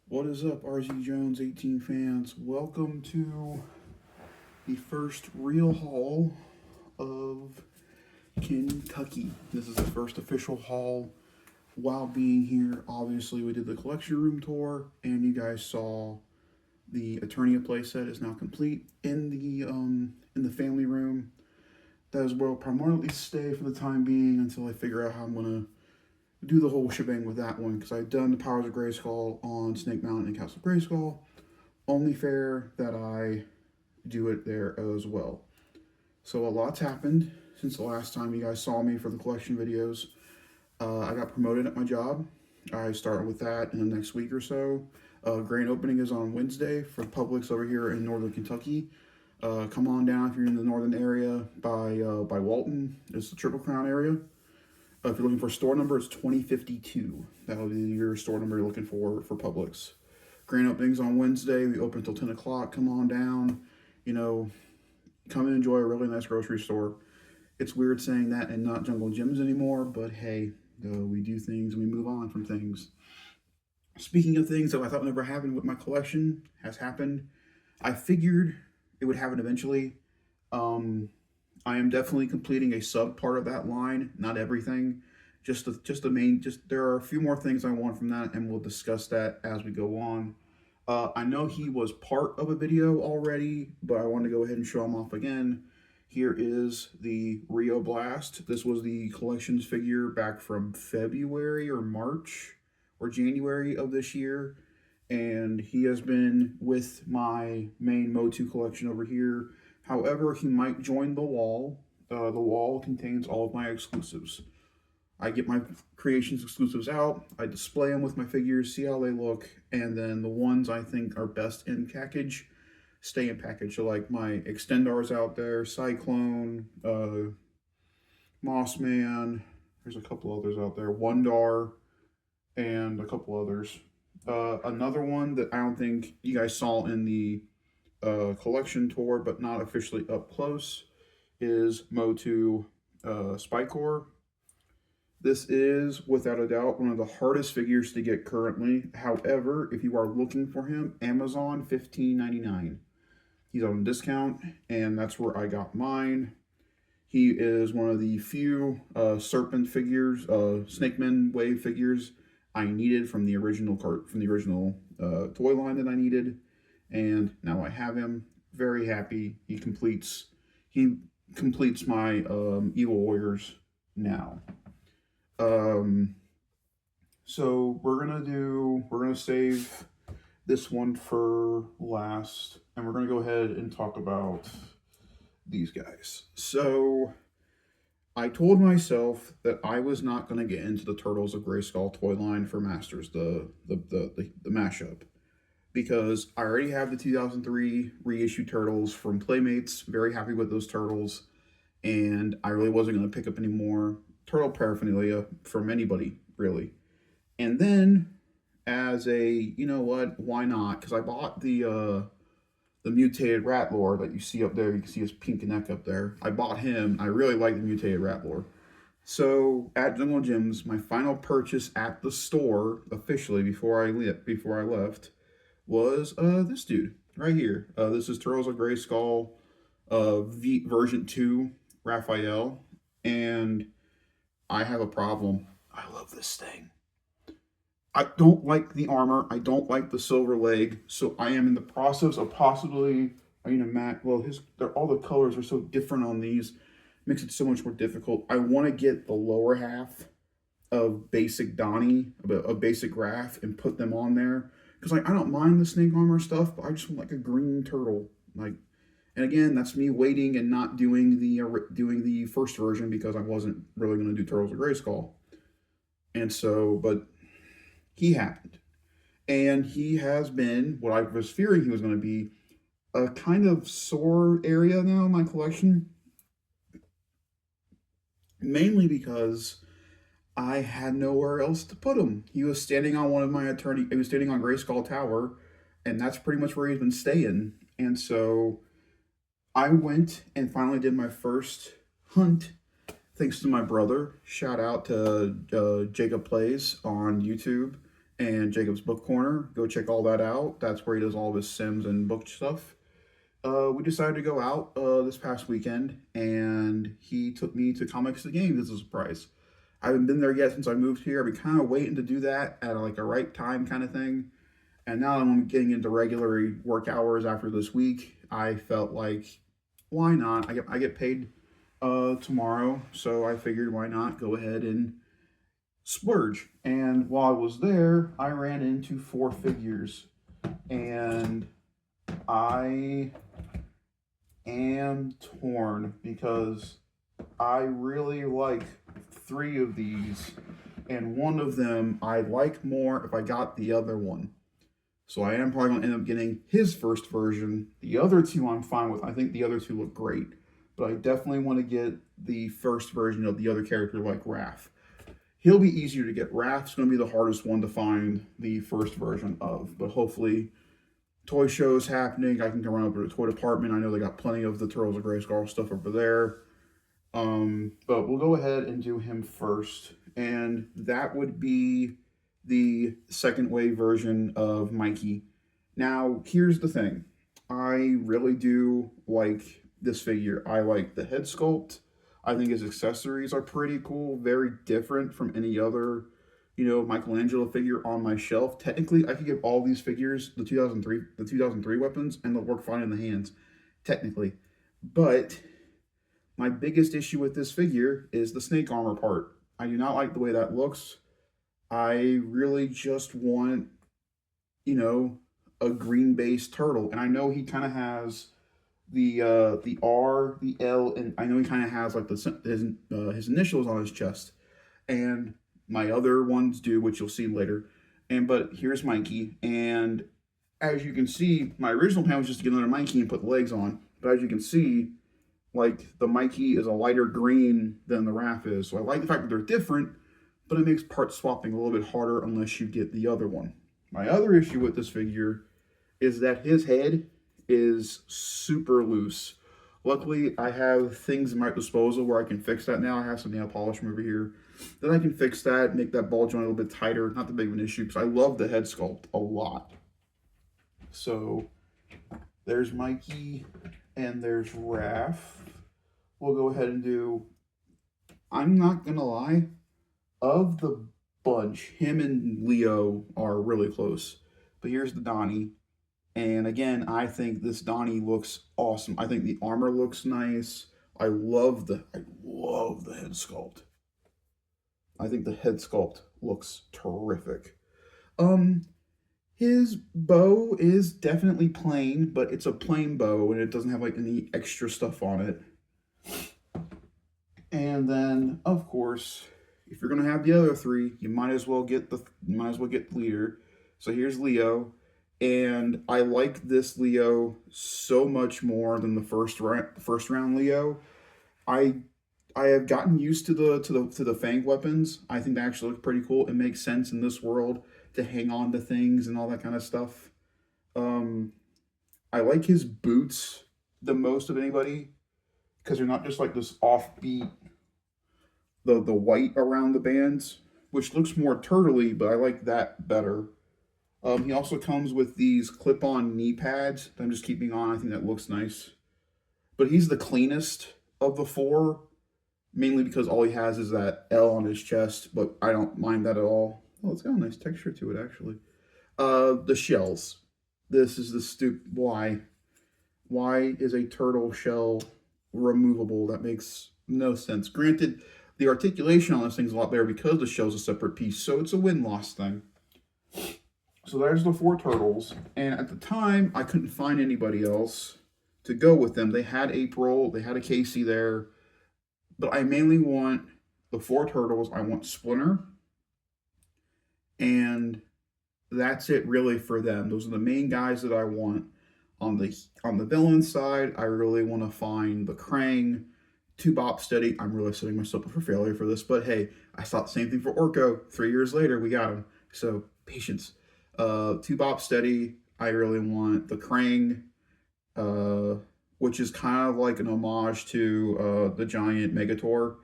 What is up, RZ Jones 18 fans? Welcome to the first real haul of Kentucky. This is the first official haul while being here. Obviously, we did the collection room tour, and you guys saw the Eternia playset is now complete in the family room. That is where I'll primarily stay for the time being until I figure out how I'm gonna do the whole shebang with that one, because I've done the Powers of Grayskull on Snake Mountain and Castle Grayskull. Only fair that I do it there as well. So a lot's happened since the last time you guys saw me for the collection videos. I got promoted at my job. I start with that in the next week or so. Grand opening is on Wednesday for Publix over here in northern Kentucky. Come on down if you're in the northern area by Walton. It's the Triple Crown area. If you're looking for a store number, it's 2052. That'll be your store number you're looking for Publix. Grand opening's on Wednesday. We open until 10 o'clock. Come on down. You know, come and enjoy a really nice grocery store. It's weird saying that and not Jungle Gyms anymore, but hey, we do things and we move on from things. Speaking of things that I thought would never happen with my collection, has happened. I figured it would happen eventually. I am definitely completing a sub part of that line, not everything. Just the main. Just there are a few more things I want from that, and we'll discuss that as we go on. I know he was part of a video already, but I want to go ahead and show him off again. Here is the Rio Blast. This was the collections figure back from February or March or January of this year, and he has been with my main Motu collection over here. However, he might join the wall. The wall contains all of my exclusives. I get my creations exclusives out, I display them with my figures, see how they look, and then the ones I think are best in package stay in package. So like my Extendars out there, Cyclone, Mossman, there's a couple others out there, Wondar, and a couple others. Another one that I don't think you guys saw in the collection tour, but not officially up close, is Motu Spycore. This is, without a doubt, one of the hardest figures to get currently. However, if you are looking for him, Amazon $15.99. He's on discount, and that's where I got mine. He is one of the few serpent figures, Snakeman wave figures I needed from the original toy line that I needed, and now I have him. Very happy. He completes my Evil Warriors now. So we're gonna save this one for last, and we're gonna go ahead and talk about these guys. So I told myself that I was not gonna get into the Turtles of Grayskull toy line for Masters, the mashup, because I already have the 2003 reissue Turtles from Playmates. Very happy with those Turtles, and I really wasn't going to pick up any more Turtle paraphernalia from anybody, really. And then, as a, you know what, why not? Because I bought the mutated Ratlore that you see up there. You can see his pink neck up there. I bought him. I really like the mutated Ratlore. So at Jungle Gyms, my final purchase at the store officially before I left was this dude right here. This is Turtles of Grayskull version 2 Raphael, and I have a problem. I love this thing. I don't like the armor. I don't like the silver leg. So I am in the process of possibly, all the colors are so different on these, makes it so much more difficult. I want to get the lower half of basic Donnie, of basic Graph, and put them on there. Because I don't mind the snake armor stuff, but I just want like a green turtle. And again, that's me waiting and not doing the first version because I wasn't really going to do Turtles of Grayskull. And so, but he happened. And he has been what I was fearing he was going to be, a kind of sore area now in my collection. Mainly because I had nowhere else to put him. He was standing on he was standing on Grayskull Tower, and that's pretty much where he's been staying. And so I went and finally did my first hunt, thanks to my brother. Shout out to Jacob Plays on YouTube and Jacob's Book Corner. Go check all that out. That's where he does all of his Sims and book stuff. We decided to go out this past weekend, and he took me to Comics the Game as a surprise. I haven't been there yet since I moved here. I've been kind of waiting to do that at like a right time kind of thing. And now that I'm getting into regular work hours after this week, I felt like, why not? I get paid tomorrow, so I figured why not go ahead and splurge. And while I was there, I ran into four figures, and I am torn because I really like three of these, and one of them I like more if I got the other one. So I am probably going to end up getting his first version. The other two I'm fine with. I think the other two look great. But I definitely want to get the first version of the other character like Raph. He'll be easier to get. Raph's going to be the hardest one to find the first version of. But hopefully, toy show's happening. I can go run over to the toy department. I know they got plenty of the Turtles of Grayskull stuff over there. But we'll go ahead and do him first. And that would be the second wave version of Mikey. Now, here's the thing. I really do like this figure. I like the head sculpt. I think his accessories are pretty cool, very different from any other, Michelangelo figure on my shelf. Technically, I could give all these figures the 2003 weapons, and they'll work fine in the hands, technically. But my biggest issue with this figure is the snake armor part. I do not like the way that looks. I really just want, a green-based turtle. And I know he kind of has the R, the L, and I know he kind of has like his initials on his chest. And my other ones do, which you'll see later. But here's Mikey. And as you can see, my original plan was just to get another Mikey and put legs on. But as you can see, like the Mikey is a lighter green than the Raph is. So I like the fact that they're different, but it makes part swapping a little bit harder unless you get the other one. My other issue with this figure is that his head is super loose. Luckily, I have things at my disposal where I can fix that now. I have some nail polish from over here. Then I can fix that, make that ball joint a little bit tighter. Not that big of an issue, because I love the head sculpt a lot. So, there's Mikey, and there's Raph. We'll go ahead and do, I'm not going to lie, of the bunch, him and Leo are really close. But here's the Donnie. And again, I think this Donnie looks awesome. I think the armor looks nice. I love the head sculpt. I think the head sculpt looks terrific. His bow is definitely plain, but it's a plain bow and it doesn't have like any extra stuff on it. And then, of course, if you're gonna have the other three, you might as well get the leader. So here's Leo, and I like this Leo so much more than the first round Leo. I have gotten used to the fang weapons. I think they actually look pretty cool. It makes sense in this world to hang on to things and all that kind of stuff. I like his boots the most of anybody because they're not just like this offbeat, the white around the bands, which looks more turtley, but I like that better. He also comes with these clip-on knee pads that I'm just keeping on. I think that looks nice. But he's the cleanest of the four, mainly because all he has is that L on his chest, but I don't mind that at all. Oh, it's got a nice texture to it, actually. The shells. This is the why? Why is a turtle shell removable? That makes no sense. Granted, the articulation on this thing's a lot better because the shell's a separate piece, so it's a win-loss thing. So there's the four turtles, and at the time, I couldn't find anybody else to go with them. They had April, they had a Casey there, but I mainly want the four turtles. I want Splinter, and that's it really for them. Those are the main guys that I want. On the villain side, I really want to find the Krang, Two Bop Steady. I'm really setting myself up for failure for this, but hey, I saw the same thing for Orko. 3 years later, we got him. So patience. Two Bop Steady. I really want the Krang, which is kind of like an homage to the giant Megator.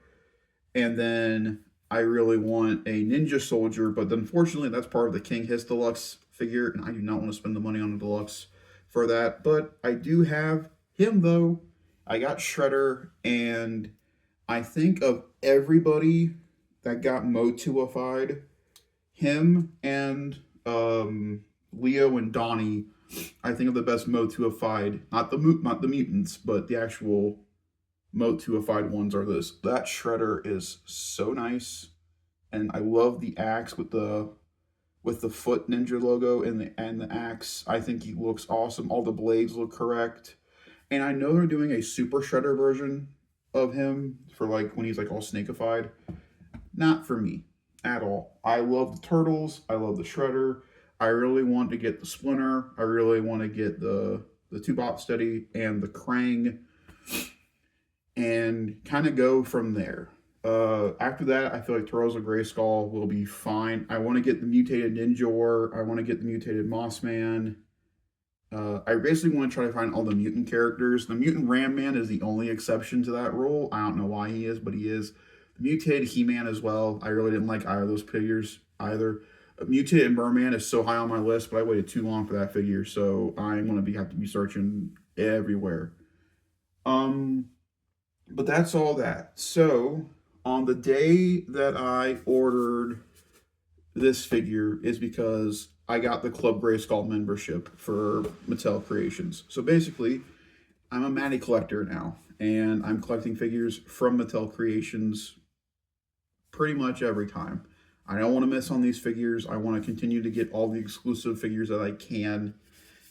And then I really want a ninja soldier, but unfortunately that's part of the King Hiss Deluxe figure, and I do not want to spend the money on the deluxe for that. But I do have him though. I got Shredder, and I think of everybody that got Motuified, him and Leo and Donnie, I think of the best Motuified, not the mutants, but the actual Motuified ones are this. That Shredder is so nice, and I love the axe with the foot ninja logo and the axe. I think he looks awesome. All the blades look correct, and I know they're doing a Super Shredder version of him for like when he's like all snakified. Not for me at all. I love the turtles. I love the Shredder. I really want to get the Splinter. I really want to get the Two-Bop Steady and the Krang and kind of go from there. After that, I feel like Turtles of Grayskull will be fine. I want to get the mutated Ninjor. I want to get the mutated Mossman. I basically want to try to find all the mutant characters. The mutant Ram Man is the only exception to that rule. I don't know why he is, but he is. The mutated He-Man as well. I really didn't like either of those figures either. Mutated Merman is so high on my list, but I waited too long for that figure, so I'm going to have to be searching everywhere. But that's all that. So on the day that I ordered this figure is because I got the Club Grayskull membership for Mattel Creations. So basically, I'm a Matty collector now, and I'm collecting figures from Mattel Creations pretty much every time. I don't want to miss on these figures. I want to continue to get all the exclusive figures that I can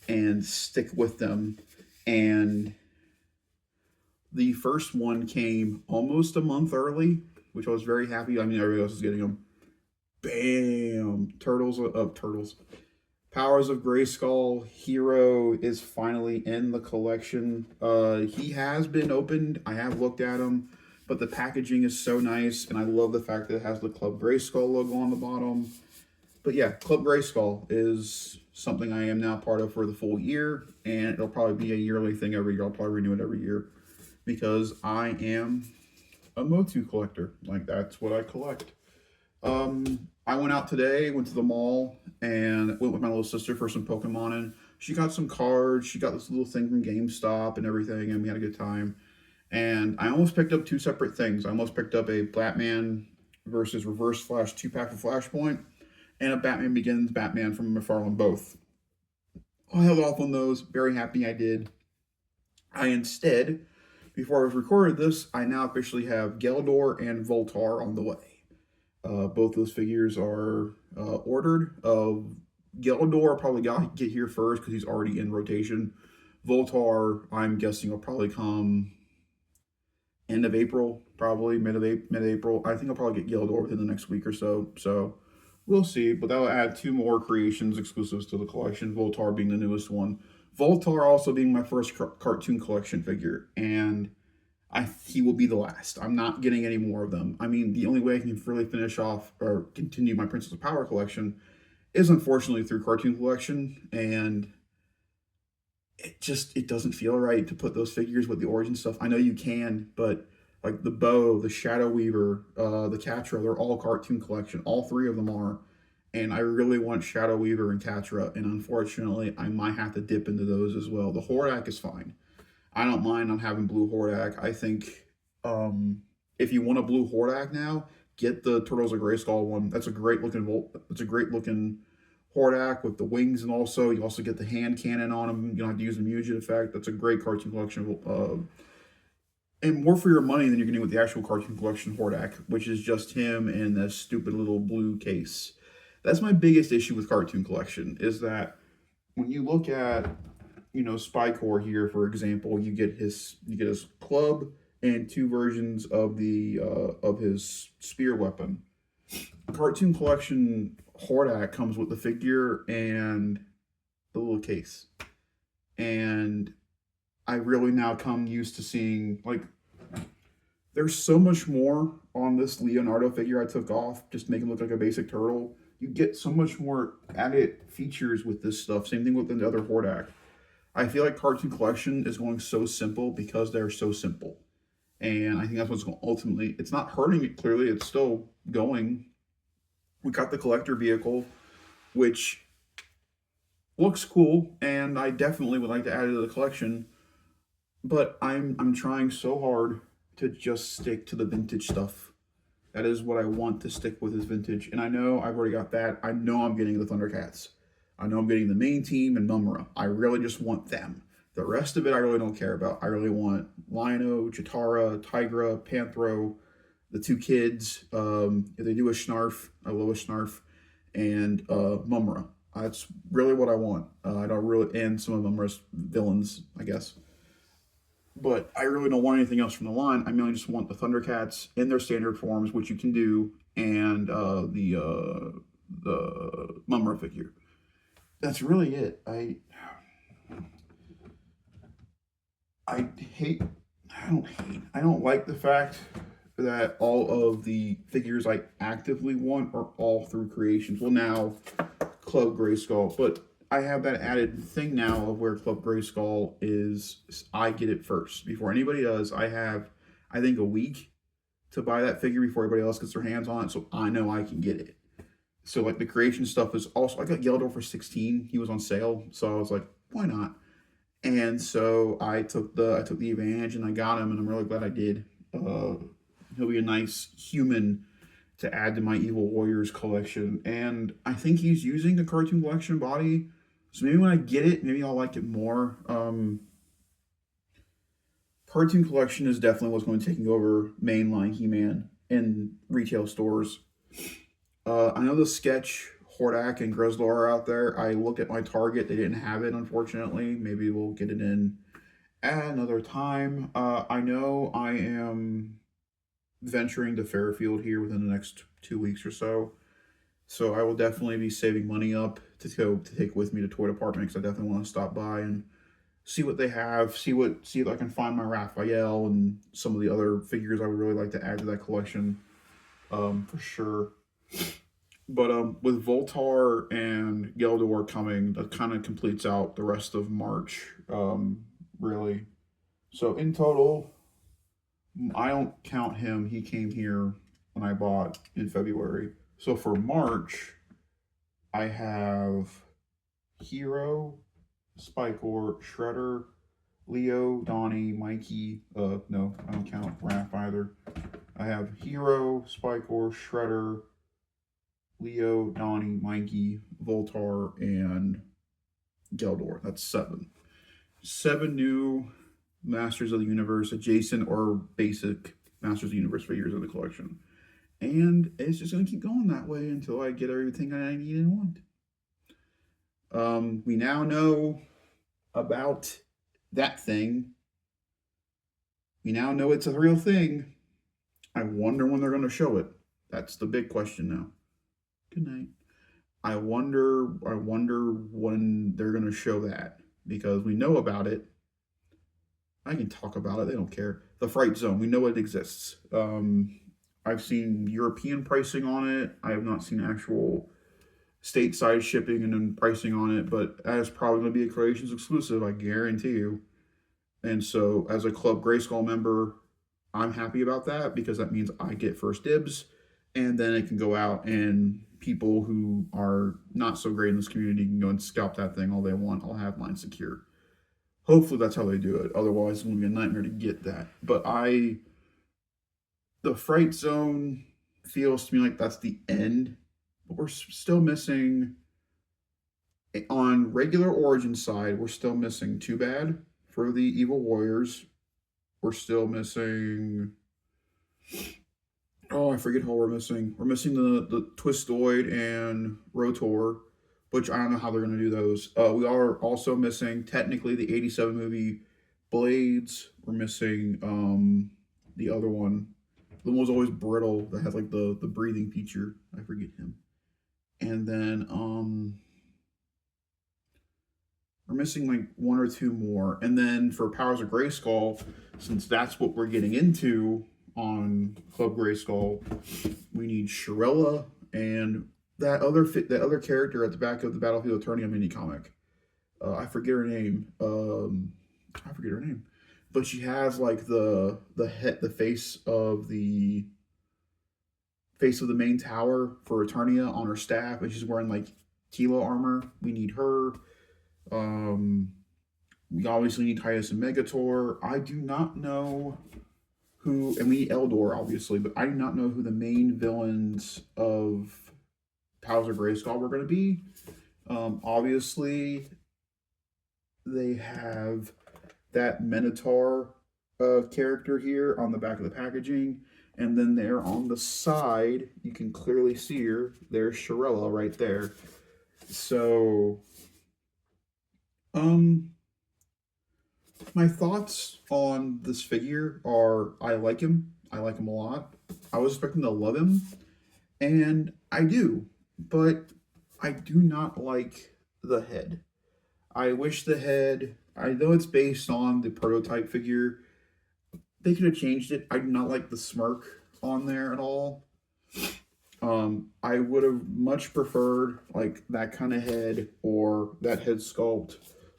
and stick with them. And the first one came almost a month early, which I was very happy. I mean, everybody else is getting them. Bam! Turtles. Powers of Grayskull Hero is finally in the collection. He has been opened. I have looked at him, but the packaging is so nice, and I love the fact that it has the Club Grayskull logo on the bottom. But yeah, Club Grayskull is something I am now part of for the full year, and it'll probably be a yearly thing every year. I'll probably renew it every year because I am a Motu collector. Like, that's what I collect. I went out today, went to the mall, and went with my little sister for some Pokemon, and she got some cards. She got this little thing from GameStop and everything, and we had a good time. And I almost picked up two separate things. I almost picked up a Batman versus Reverse Flash 2-pack of Flashpoint, and a Batman Begins Batman from McFarlane, both. I held off on those. Very happy I did. I instead, before I was recorded this, I now officially have Geldor and Voltar on the way. Both those figures are ordered. Geldor probably got to get here first because he's already in rotation. Voltar, I'm guessing, will probably come end of April, probably mid-April. I think I'll probably get Geldor within the next week or so. So we'll see. But that'll add two more creations exclusives to the collection, Voltar being the newest one. Voltar also being my first cartoon collection figure. And he will be the last. I'm not getting any more of them. I mean, the only way I can really finish off or continue my Princess of Power collection is unfortunately through cartoon collection, and it doesn't feel right to put those figures with the origin stuff. I know you can, but like the Bow, the Shadow Weaver, the Catra, they're all cartoon collection. All three of them are. And I really want Shadow Weaver and Catra, and unfortunately, I might have to dip into those as well. The Hordak is fine. I don't mind on having blue Hordak. I think if you want a blue Hordak now, get the Turtles of Grayskull one. That's a great looking Hordak with the wings, and also you also get the hand cannon on him. You don't have to use the Mugen effect. That's a great cartoon collection, and more for your money than you're getting with the actual cartoon collection Hordak, which is just him in this stupid little blue case. That's my biggest issue with cartoon collection, is that when you look at, you know, Spycore here, for example, you get his club and two versions of his spear weapon. Cartoon collection Hordak comes with the figure and the little case. And I really now come used to seeing, like, there's so much more on this Leonardo figure I took off, just make him look like a basic turtle. You get so much more added features with this stuff. Same thing with the other Hordak. I feel like cartoon collection is going so simple because they're so simple. And I think that's what's going to ultimately, it's not hurting it clearly, it's still going. We got the collector vehicle, which looks cool, and I definitely would like to add it to the collection. But I'm trying so hard to just stick to the vintage stuff. That is what I want to stick with, is vintage. And I know I've already got that. I know I'm getting the Thundercats. I know I'm getting the main team and Mumra. I really just want them. The rest of it I really don't care about. I really want Lino, Chitara, Tigra, Panthro, the two kids. If they do a Snarf, I love a Snarf, and Mumra. That's really what I want. I don't really, and some of Mumra's villains, I guess. But I really don't want anything else from the line. I mainly just want the Thundercats in their standard forms, which you can do, and the Mumra figure. That's really it. I hate. I don't like the fact that all of the figures I actively want are all through creations. Well, now Club Grayskull, but I have that added thing now of where Club Grayskull is, I get it first before anybody does. I have, I think, a week to buy that figure before everybody else gets their hands on it, so I know I can get it. So like the creation stuff is also, I got Geldor for 16. He was on sale, so I was like, why not? And so I took the advantage and I got him, and I'm really glad I did. He'll be a nice human to add to my Evil Warriors collection, and I think he's using a Cartoon Collection body, so maybe when I get it, maybe I'll like it more. Cartoon Collection is definitely what's going to be taking over mainline He-Man in retail stores. I know the sketch Hordak and Grizzlor are out there. I looked at my Target; they didn't have it, unfortunately. Maybe we'll get it in at another time. I know I am venturing to Fairfield here within the next 2 weeks or so. So I will definitely be saving money up to go to take with me to Toy Department, because I definitely want to stop by and see what they have, see if I can find my Raphael and some of the other figures I would really like to add to that collection, for sure. But with Voltar and Geldor coming, that kind of completes out the rest of March, really. So in total, I don't count him. He came here when I bought in February. So for March, I have Hero, Spikor, Shredder, Leo, Donnie, Mikey. No, I don't count Raph either. I have Hero, Spikor, Shredder, Leo, Donnie, Mikey, Voltar, and Geldor. That's 7. 7 new Masters of the Universe, adjacent or basic Masters of the Universe figures in the collection. And it's just going to keep going that way until I get everything I need and want. We now know about that thing. We now know it's a real thing. I wonder when they're going to show it. That's the big question now. Good night. I wonder when they're going to show that, because we know about it. I can talk about it. They don't care. The Fright Zone. We know it exists. I've seen European pricing on it. I have not seen actual stateside shipping and then pricing on it, but that is probably going to be a Creations exclusive, I guarantee you. And so as a Club Grayskull member, I'm happy about that, because that means I get first dibs, and then it can go out and people who are not so great in this community can go and scalp that thing all they want. I'll have mine secure. Hopefully that's how they do it. Otherwise, it's going to be a nightmare to get that. But the Fright Zone feels to me like that's the end. But we're still missing, on regular Origin side, we're still missing Too Bad for the Evil Warriors. We're still missing, oh, I forget who we're missing. We're missing the Twistoid and Rotor, which I don't know how they're going to do those. We are also missing, technically, the 87 movie Blades. We're missing the other one. The one was always brittle that has like the breathing feature. I forget him. And then we're missing like 1 or 2 more. And then for Powers of Grayskull, since that's what we're getting into on Club Grayskull, we need Shirella and that other character at the back of the Battlefield Eternia mini comic. I forget her name. but she has like the face of the main tower for Eternia on her staff, and she's wearing like Tila armor. We need her. Um, we obviously need Titus and Megator. I do not know who, and we need Eldor obviously, but I do not know who the main villains of Powers of Grayskull were going to be. Obviously, they have that Minotaur character here on the back of the packaging. And then there on the side, you can clearly see her. There's Shirella right there. So, my thoughts on this figure are I like him. I like him a lot. I was expecting to love him, and I do. But I do not like the head. I wish the head, I know it's based on the prototype figure, they could have changed it. I do not like the smirk on there at all. I would have much preferred like that kind of head or that head sculpt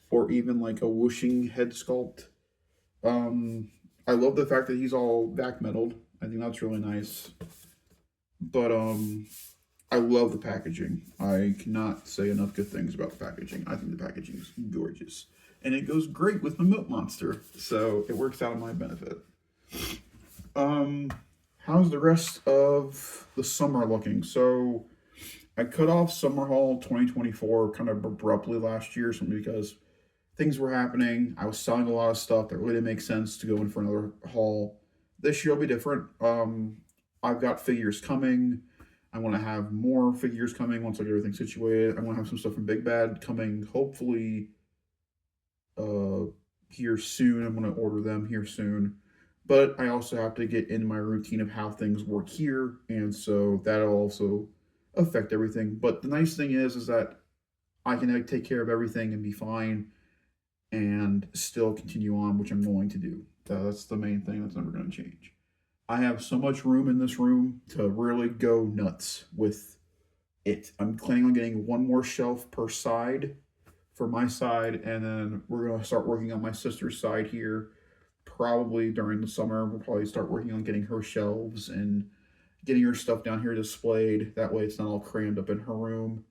or even like a whooshing head sculpt. I love the fact that he's all back metaled. I think that's really nice. But I love the packaging. I cannot say enough good things about the packaging. I think the packaging is gorgeous. And it goes great with my Milk Monster. So it works out in my benefit. How's the rest of the summer looking? So I cut off Summer Haul 2024 kind of abruptly last year, simply because things were happening. I was selling a lot of stuff that really didn't make sense to go in for another haul. This year will be different. I've got figures coming. I want to have more figures coming once I get everything situated. I want to have some stuff from Big Bad coming, hopefully, here soon. I'm going to order them here soon. But I also have to get in my routine of how things work here, and so that'll also affect everything. But the nice thing is that I can take care of everything and be fine and still continue on, which I'm going to do. That's the main thing that's never going to change. I have so much room in this room to really go nuts with it. I'm planning on getting one more shelf per side for my side, and then we're going to start working on my sister's side here. Probably during the summer, we'll probably start working on getting her shelves and getting her stuff down here displayed. That way it's not all crammed up in her room.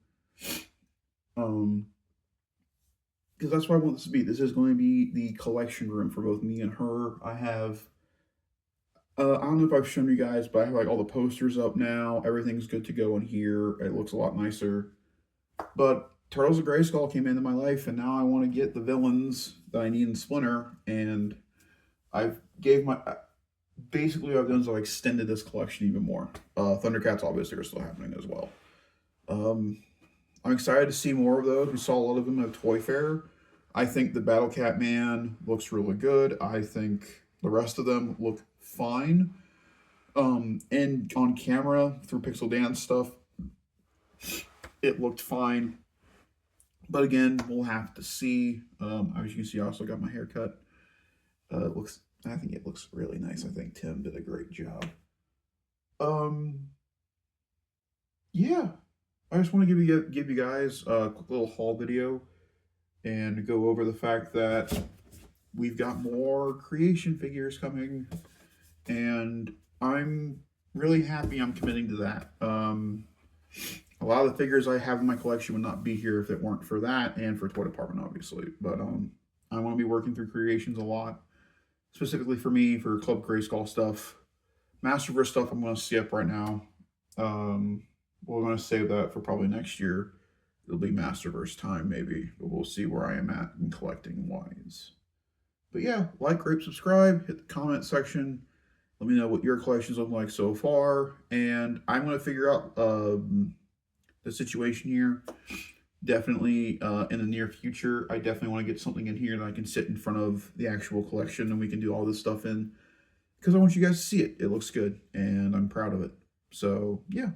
Because that's what I want this to be. This is going to be the collection room for both me and her. I have, I don't know if I've shown you guys, but I have like all the posters up now. Everything's good to go in here. It looks a lot nicer. But Turtles of Grayskull came into my life, and now I want to get the villains that I need in Splinter, and basically what I've done is I've extended this collection even more. Thundercats obviously are still happening as well. I'm excited to see more of those. We saw a lot of them at Toy Fair. I think the Battle Cat Man looks really good. I think the rest of them look fine. And on camera, through Pixel Dance stuff, it looked fine. But again, we'll have to see. As you can see, I also got my hair cut. I think it looks really nice. I think Tim did a great job. Yeah. I just want to give you guys a quick little haul video and go over the fact that we've got more creation figures coming, and I'm really happy I'm committing to that. A lot of the figures I have in my collection would not be here if it weren't for that and for Toy Department, obviously. But I want to be working through creations a lot, specifically for me, for Club Grayskull stuff. Masterverse stuff I'm going to skip right now. We're going to save that for probably next year. It'll be Masterverse time, maybe. But we'll see where I am at in collecting wise. But yeah, like, rate, subscribe, hit the comment section. Let me know what your collections look like so far. And I'm going to figure out the situation here. Definitely in the near future, I definitely want to get something in here that I can sit in front of the actual collection and we can do all this stuff in. Because I want you guys to see it. It looks good. And I'm proud of it. So, yeah.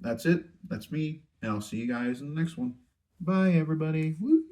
That's it. That's me. And I'll see you guys in the next one. Bye, everybody. Woo!